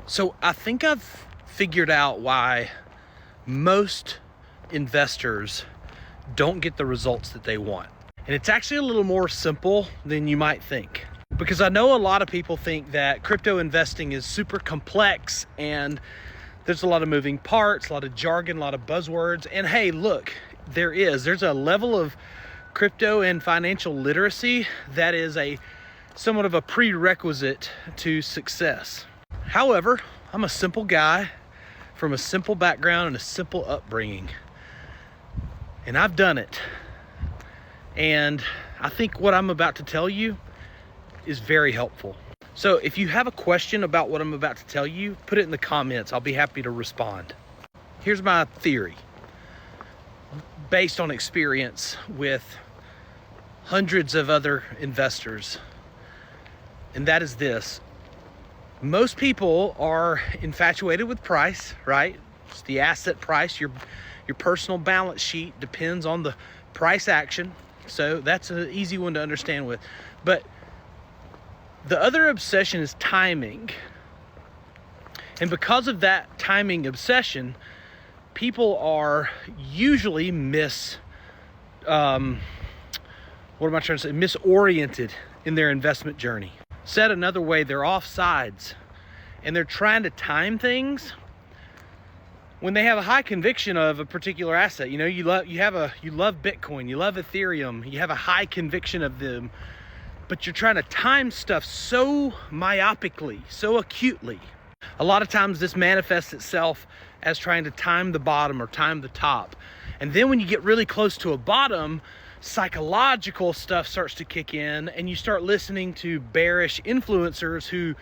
So I think I've figured out why most investors don't get the results that they want. And it's actually a little more simple than you might think. Because I know a lot of people think that crypto investing is super complex and there's a lot of moving parts, a lot of jargon, a lot of buzzwords. And hey, look, there's a level of crypto and financial literacy that is somewhat of a prerequisite to success. However, I'm a simple guy from a simple background and a simple upbringing. And I've done it. And I think what I'm about to tell you is very helpful. So if you have a question about what I'm about to tell you, put it in the comments. I'll be happy to respond. Here's my theory, based on experience with hundreds of other investors. And that is this. Most people are infatuated with price, right? It's the asset price. Your personal balance sheet depends on the price action. So that's an easy one to understand with. But the other obsession is timing. And because of that timing obsession, people are usually misoriented in their investment journey. Said another way, they're off sides and they're trying to time things when they have a high conviction of a particular asset. You know, you love Bitcoin, you love Ethereum, you have a high conviction of them, but you're trying to time stuff so myopically, so acutely. A lot of times this manifests itself as trying to time the bottom or time the top. And then when you get really close to a bottom, psychological stuff starts to kick in and you start listening to bearish influencers who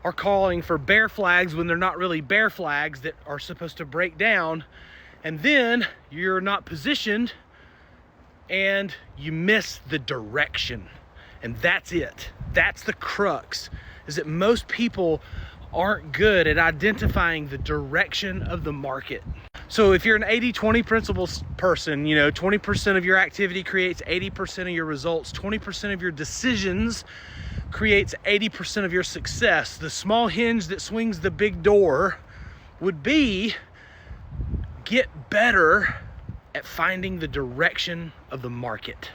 are calling for bear flags when they're not really bear flags that are supposed to break down. And then you're not positioned and you miss the direction. And that's it. That's the crux, is that most people aren't good at identifying the direction of the market. So if you're an 80-20 principles person, 20% of your activity creates 80% of your results, 20% of your decisions creates 80% of your success. The small hinge that swings the big door would be get better at finding the direction of the market.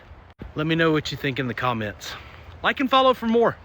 Let me know what you think in the comments. Like and follow for more.